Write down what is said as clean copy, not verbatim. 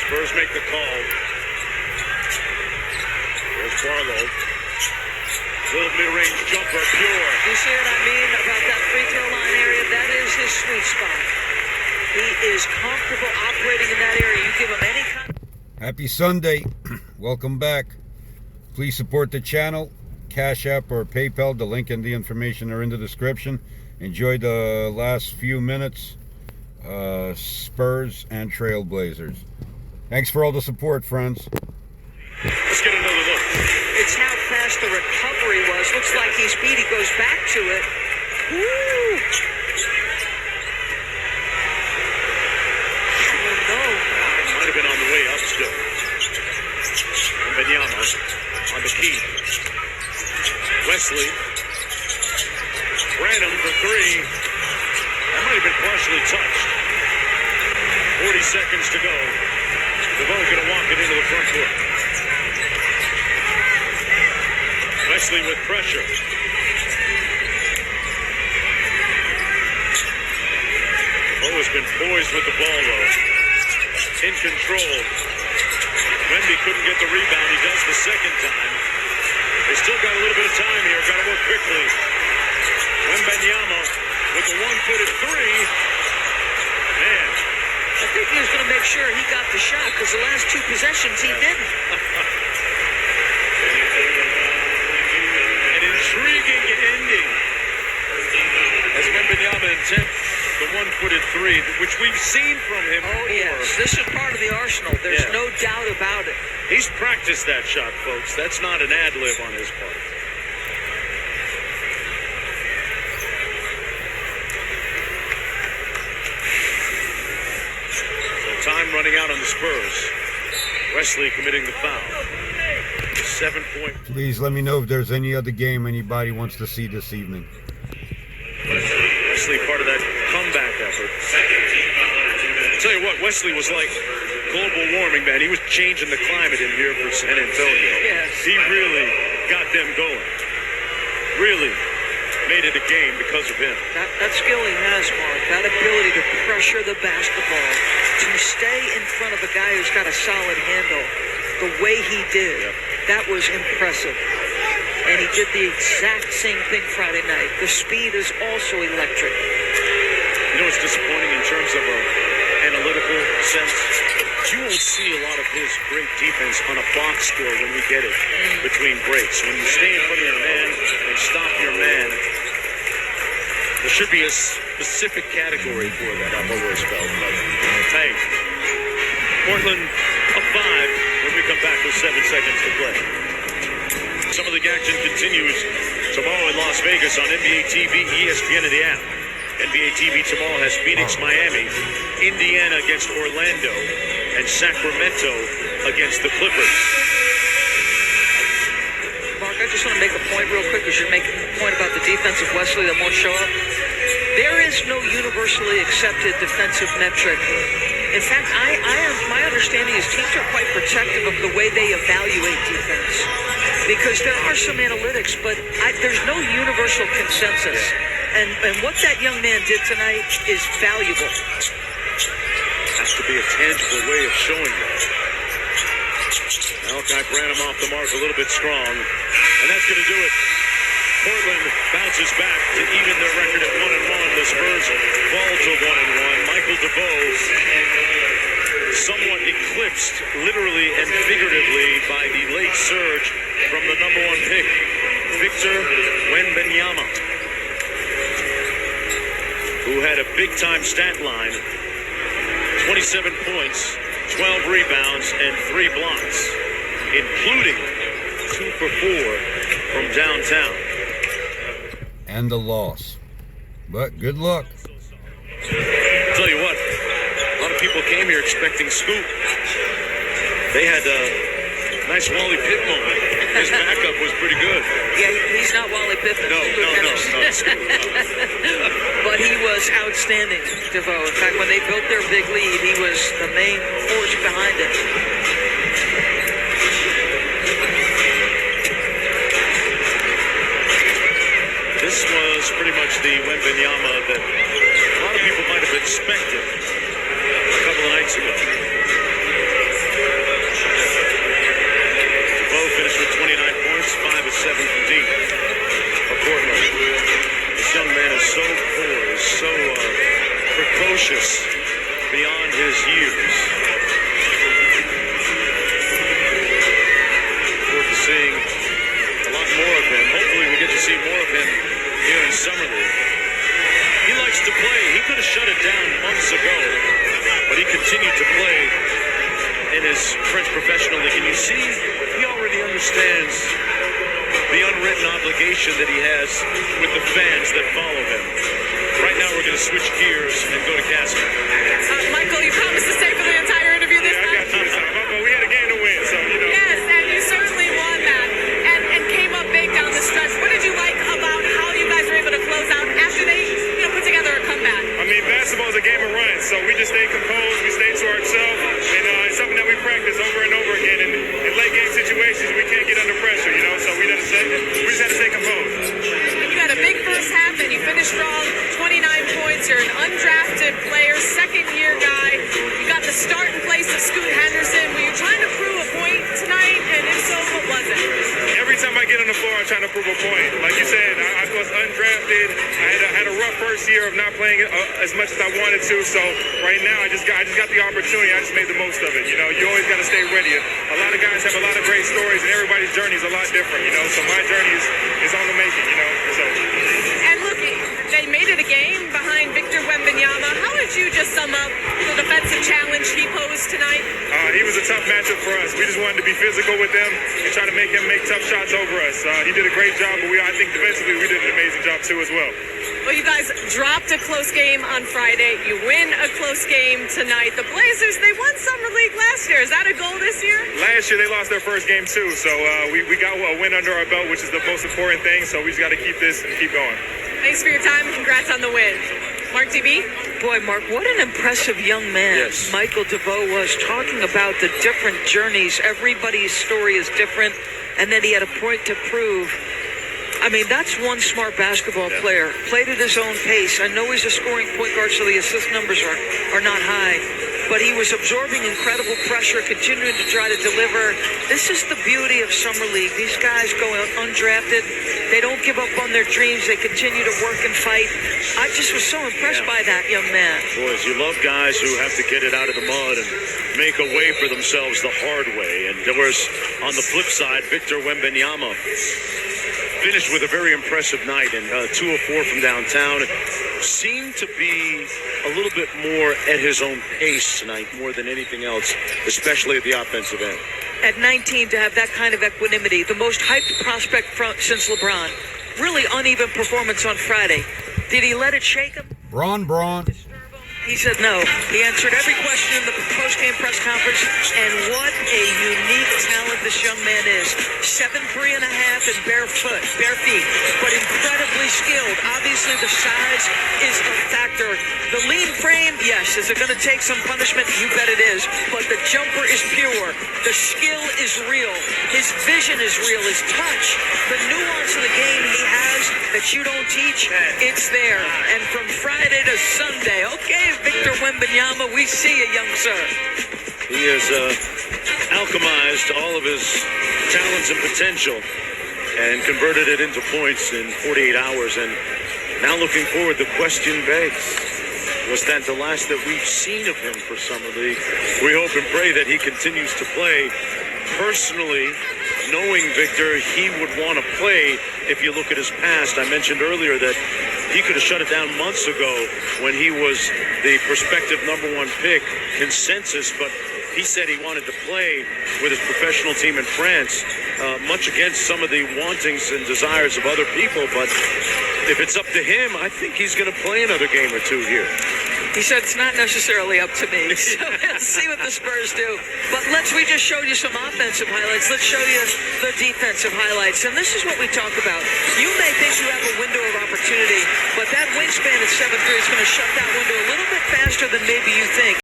Spurs make the call. There's Barlow. Little mid-range jumper, pure. You see what I mean about that free throw line area? That is his sweet spot. He is comfortable operating in that area. You give him any kind. Happy Sunday. Welcome back. Please support the channel. Cash App or PayPal. The link and the information are in the description. Enjoy the last few minutes. Spurs and Trailblazers. Thanks for all the support, friends. Let's get another look. It's how fast the recovery was. Looks like he's beat. He goes back to it. Woo! Oh, no. Might have been on the way up still. Wembanyama on the key. Wesley. Branham for three. That might have been partially touched. 40 seconds to go. DeVoe going to walk it into the front court. Wesley with pressure. DeVoe has been poised with the ball, though. In control. Wemby couldn't get the rebound. He does the second time. They still got a little bit of time here. Got to work quickly. Wembanyama with the one-footed three. Man. I think he was going to make sure he got the shot because the last two possessions he didn't. An intriguing ending as Wembanyama attempts the one-footed three, which we've seen from him. Oh, yes. This is part of the arsenal. There's no doubt about it. He's practiced that shot, folks. That's not an ad-lib on his part. So time running out on the Spurs. Wesley committing the foul. 7-point. Please let me know if there's any other game anybody wants to see this evening. Wesley part of that comeback effort. I'll tell you what, Wesley was like global warming, man. He was changing the climate in here for San Antonio. Yes. He really got them going. Really made it a game because of him. That skill he has, Mark. That ability to pressure the basketball, to stay in front of a guy who's got a solid handle the way he did. Yep. That was impressive. And he did the exact same thing Friday night. The speed is also electric. You know what's disappointing in terms of an analytical sense? You won't see a lot of his great defense on a box score when we get it between breaks. When you stay in front of your man and stop your man, there should be a specific category for that, I've always felt. But hey, Portland up 5 when we come back with 7 seconds to play. Some of the action continues tomorrow in Las Vegas on NBA TV, ESPN, and the app. NBA TV tomorrow has Phoenix, Miami, Indiana against Orlando, and Sacramento against the Clippers. Mark, I just want to make a point real quick because you're making a point about the defense of Wesley that won't show up. There is no universally accepted defensive metric. In fact, my understanding is teams are quite protective of the way they evaluate defense. Because there are some analytics, but there's no universal consensus. And what that young man did tonight is valuable. Has to be a tangible way of showing that. Malachi Branham off the mark a little bit strong. And that's going to do it. Portland bounces back to even their record at 1-1. The Spurs fall to 1-1. Michael DeVoe somewhat eclipsed, literally and figuratively, by the late surge from the number 1 pick, Victor Wembanyama, who had a big-time stat line, 27 points, 12 rebounds, and 3 blocks, including 2 for 4 from downtown. And the loss. But good luck. Tell you what, a lot of people came here expecting Scoop. They had a nice Wally Pitt moment. His backup was pretty good. Yeah, he's not Wally Pippen. No. But he was outstanding, DeVoe. In fact, when they built their big lead, he was the main force behind it. This was pretty much the Wembanyama that a lot of people might have expected a couple of nights ago. ambitious beyond his years. Look forward to seeing a lot more of him. Hopefully we get to see more of him here in Summer League. He likes to play. He could have shut it down months ago, but he continued to play in his French professional league. And you see, he already understands the unwritten obligation that he has with the fans that follow him. Right now, we're going to switch gears and go to Casper. Michael, you promised to stay for the entire interview this time. I got you this time. But we had a game to win, so, you know. Yes, and you certainly won that and came up big down the stretch. What did you like about how you guys were able to close out after they put together a comeback? I mean, basketball is a game of runs, so we just stayed composed, we stayed to ourselves, and it's something that we practice over and over again. And in late game situations, we can't get under pressure, you know, so we just had to stay composed. You had a big first half, and you finished strong, 29 points. You're an undrafted player, second-year guy. You got the start in place of Scoot Henderson. Were you trying to prove a point tonight? And if so, what was it? Every time I get on the floor, I'm trying to prove a point. Like you said, I was undrafted. I had a rough first year of not playing as much as I wanted to. So right now, I just got the opportunity. I just made the most of it. You know, you always got to stay ready. A lot of guys have a lot of great stories, and everybody's journey is a lot different. You know, so my journey is on the making. You know, so. And look, they made it a game behind Victor Wembanyama. How would you just sum up the defensive challenge he posed tonight? He was a tough matchup for us. We just wanted to be physical with him and try to make him make tough shots over us. He did a great job, but I think defensively we did an amazing job too as well. Well, you guys dropped a close game on Friday. You win a close game tonight. The Blazers, they won Summer League last year. Is that a goal this year? Last year they lost their first game too, so we got a win under our belt, which is the most important thing. So we just got to keep this and keep going. Thanks for your time. Congrats on the win. Mark TV? Boy, Mark, what an impressive young man Yes. Michael DeVoe was, talking about the different journeys. Everybody's story is different, and then he had a point to prove. I mean, that's one smart basketball player. Played at his own pace. I know he's a scoring point guard, so the assist numbers are not high. But he was absorbing incredible pressure, continuing to try to deliver. This is the beauty of Summer League. These guys go undrafted. They don't give up on their dreams. They continue to work and fight. I just was so impressed by that young man. Boys, you love guys who have to get it out of the mud and make a way for themselves the hard way. And there was, on the flip side, Victor Wembanyama finished with a very impressive night, and 2 of 4 from downtown. Seemed to be a little bit more at his own pace tonight, more than anything else, especially at the offensive end. At 19, to have that kind of equanimity, the most hyped prospect since LeBron. Really uneven performance on Friday. Did he let it shake him? Braun. He said no. He answered every question in the post-game press conference, and what a unique talent this young man is. 7'3.5" and bare feet, but incredibly skilled. Obviously, the size is a factor. The lean frame, yes. Is it going to take some punishment? You bet it is. But the jumper is pure. The skill is real. His vision is real. His touch, the nuance of the game he has that you don't teach, it's there. And from Friday to Sunday, okay, Victor Wembanyama, we see you, young sir. He has alchemized all of his talents and potential and converted it into points in 48 hours. And now looking forward, the question begs, was that the last that we've seen of him for Summer League? We hope and pray that he continues to play. Personally, knowing Victor, he would want to play. If you look at his past, I mentioned earlier that he could have shut it down months ago when he was the prospective #1 pick consensus, but he said he wanted to play with his professional team in France, much against some of the wantings and desires of other people. But if it's up to him, I think he's going to play another game or two here. He said it's not necessarily up to me. So let's see what the Spurs do. But we just showed you some offensive highlights. Let's show you the defensive highlights. And this is what we talk about. You may think you have a window of opportunity, but that wingspan at 7'3" is going to shut that window a little bit faster than maybe you think.